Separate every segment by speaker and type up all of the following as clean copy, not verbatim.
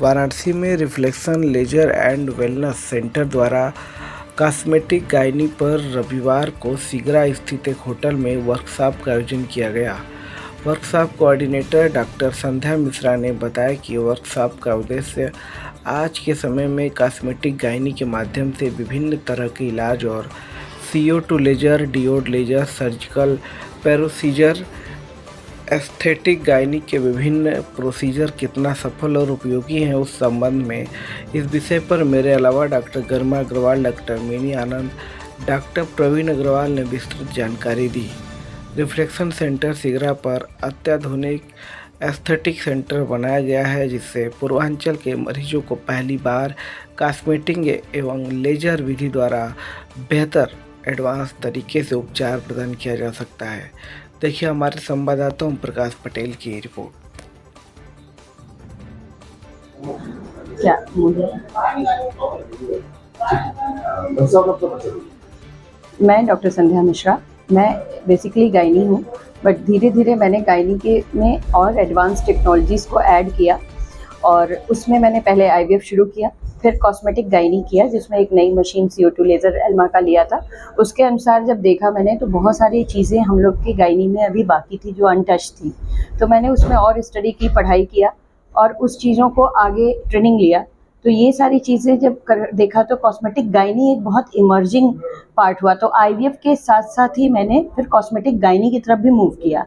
Speaker 1: वाराणसी में reflection leisure and wellness centre द्वारा cosmetic gynae पर रविवार को सिगरा स्थित एक होटल में वर्कशॉप का आयोजन किया गया। वर्कशॉप कोऑर्डिनेटर डॉक्टर संध्या मिश्रा ने बताया कि वर्कशॉप का उद्देश्य आज के समय में कॉस्मेटिक गायनी के माध्यम से विभिन्न तरह के इलाज और CO2 laser, diode laser, surgical procedure, aesthetic gynae के विभिन्न प्रोसीजर कितना सफल और उपयोगी हैं उस संबंध में इस विषय पर मेरे अलावा डॉक्टर गरिमा अग्रवाल, डॉक्टर मिनी आनंद, डॉक्टर प्रवीण अग्रवाल ने विस्तृत जानकारी दी। रिफ्लेक्शन सेंटर सिगरा पर अत्याधुनिक एस्थेटिक सेंटर बनाया गया है, जिससे पूर्वांचल के मरीजों को पहली बार कॉस्मेटिक एवं लेजर विधि द्वारा बेहतर एडवांस तरीके से उपचार प्रदान किया जा सकता है। देखिए हमारे संवाददाता ओम प्रकाश पटेल की रिपोर्ट।
Speaker 2: मैं डॉक्टर संध्या मिश्रा, मैं बेसिकली गायनी हूँ, बट धीरे धीरे मैंने गायनी के में और एडवांस टेक्नोलॉजीज़ को ऐड किया और उसमें मैंने पहले IVF शुरू किया, फिर कॉस्मेटिक गायनी किया जिसमें एक नई मशीन CO2 लेज़र एल्मा का लिया था। उसके अनुसार जब देखा मैंने तो बहुत सारी चीज़ें हम लोग की गायनी में अभी बाकी थी जो अनटच थी, तो मैंने उसमें और स्टडी की, पढ़ाई किया और उस चीज़ों को आगे ट्रेनिंग लिया। तो ये सारी चीज़ें जब देखा तो कॉस्मेटिक गायनी एक बहुत इमर्जिंग पार्ट हुआ। तो IVF के साथ साथ ही मैंने फिर कॉस्मेटिक गायनी की तरफ भी मूव किया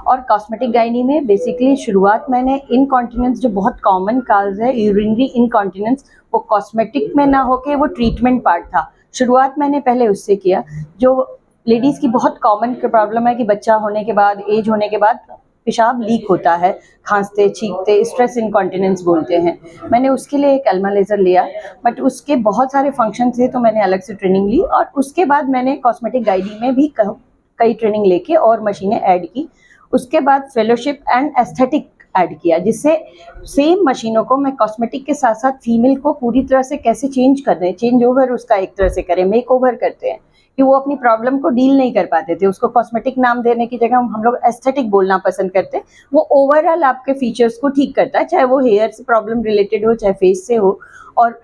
Speaker 2: और कॉस्मेटिक गायनी में बेसिकली शुरुआत मैंने इनकॉन्टिनेंस जो बहुत कॉमन काज है, यूरिनरी इनकॉन्टिनेंस, वो कॉस्मेटिक में ना होके वो ट्रीटमेंट पार्ट था। शुरुआत मैंने पहले उससे किया। जो लेडीज़ की बहुत कॉमन प्रॉब्लम है कि बच्चा होने के बाद, एज होने के बाद पेशाब लीक होता है, खांसते छींकते, स्ट्रेस इनकॉन्टिनेंस बोलते हैं। मैंने उसके लिए एक एल्मा लेज़र लिया, बट उसके बहुत सारे फंक्शन थे तो मैंने अलग से ट्रेनिंग ली और उसके बाद मैंने कॉस्मेटिक गायनी में भी कई ट्रेनिंग लेके और मशीनें ऐड की। उसके बाद फेलोशिप एंड एस्थेटिक ऐड किया, जिससे सेम मशीनों को मैं कॉस्मेटिक के साथ साथ फीमेल को पूरी तरह से कैसे चेंज कर दें, चेंज ओवर उसका एक तरह से करें, मेक ओवर करते हैं कि वो अपनी प्रॉब्लम को डील नहीं कर पाते थे। उसको कॉस्मेटिक नाम देने की जगह हम लोग एस्थेटिक बोलना पसंद करते हैं। वो ओवरऑल आपके फीचर्स को ठीक करता है, चाहे वो हेयर से प्रॉब्लम रिलेटेड हो, चाहे फेस से हो, और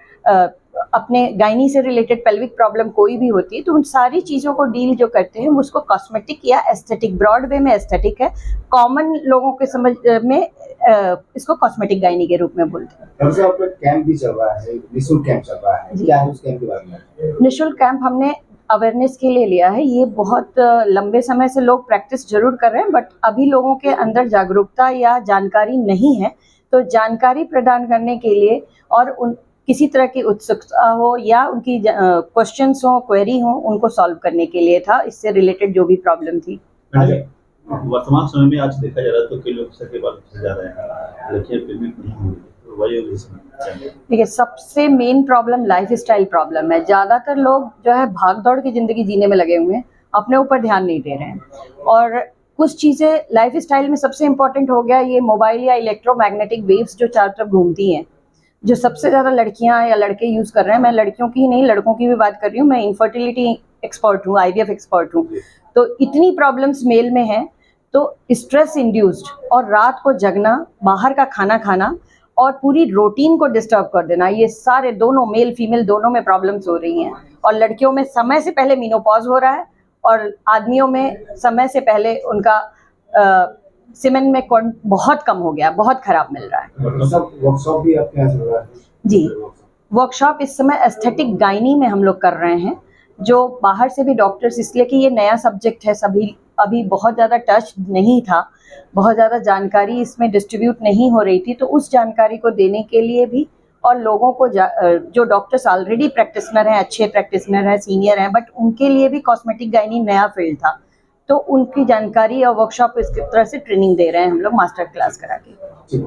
Speaker 2: अपने गायनी से रिलेटेड पेल्विक प्रॉब्लम कोई भी होती है तो उन सारी चीज़ों को डील जो करते हैं उसको कॉस्मेटिक या एस्थेटिक, ब्रॉड वे में एस्थेटिक है, कॉमन लोगों के समझ में इसको कॉस्मेटिक गायनी के रूप में बोलते हैं।
Speaker 3: कैंप भी चल रहा है, निःशुल्क कैंप चल रहा है, क्या है उस कैंप के बारे में?
Speaker 2: निःशुल्क कैंप हमने अवेयरनेस के लिए लिया है। ये बहुत लंबे समय से लोग प्रैक्टिस जरूर कर रहे हैं, बट अभी लोगों के अंदर जागरूकता या जानकारी नहीं है, तो जानकारी प्रदान करने के लिए और उन किसी तरह की उत्सुकता हो या उनकी क्वेश्चंस हो, क्वेरी हो, उनको सॉल्व करने के लिए था, इससे रिलेटेड जो भी प्रॉब्लम थी।
Speaker 4: वर्तमान समय में आज देखा जा रहा है तो कई लोग सके बाल जा रहे हैं, लड़कियां पेमेंट नहीं हो रही, तो वही
Speaker 2: देखिए सबसे मेन प्रॉब्लम लाइफस्टाइल प्रॉब्लम है। ज़्यादातर लोग जो है भाग दौड़ की ज़िंदगी जीने में लगे हुए हैं, अपने ऊपर ध्यान नहीं दे रहे हैं और कुछ चीज़ें लाइफस्टाइल में सबसे इम्पोर्टेंट हो गया ये मोबाइल या इलेक्ट्रोमैग्नेटिक वेव्स जो चारों तरफ घूमती हैं, जो सबसे ज़्यादा लड़कियां या लड़के यूज़ कर रहे हैं। मैं लड़कियों की ही नहीं, लड़कों की भी बात कर रही हूँ। मैं इनफर्टिलिटी एक्सपर्ट हूँ, IVF एक्सपर्ट हूँ। तो इतनी प्रॉब्लम्स मेल में हैं, तो स्ट्रेस इंड्यूस्ड और रात को जगना, बाहर का खाना खाना और पूरी रूटीन को डिस्टर्ब कर देना, ये सारे दोनों मेल फीमेल दोनों में प्रॉब्लम्स हो रही हैं। और लड़कियों में समय से पहले मेनोपॉज हो रहा है और आदमियों में समय से पहले उनका सीमेन में बहुत कम हो गया, बहुत खराब मिल रहा है।
Speaker 3: वर्कशॉप भी आपके यहाँ चल रहा है?
Speaker 2: जी, वर्कशॉप इस समय एस्थेटिक गायनी में हम लोग कर रहे हैं, जो बाहर से भी डॉक्टर्स, इसलिए कि ये नया सब्जेक्ट है, सभी अभी बहुत ज़्यादा टच नहीं था, बहुत ज़्यादा जानकारी इसमें डिस्ट्रीब्यूट नहीं हो रही थी, तो उस जानकारी को देने के लिए भी और लोगों को जो डॉक्टर्स ऑलरेडी प्रैक्टिशनर हैं, अच्छे प्रैक्टिशनर हैं, सीनियर हैं, बट उनके लिए भी कॉस्मेटिक गायनी नया फील्ड था, तो उनकी जानकारी और वर्कशॉप इस तरह से ट्रेनिंग दे रहे हैं हम लोग मास्टर क्लास करा के।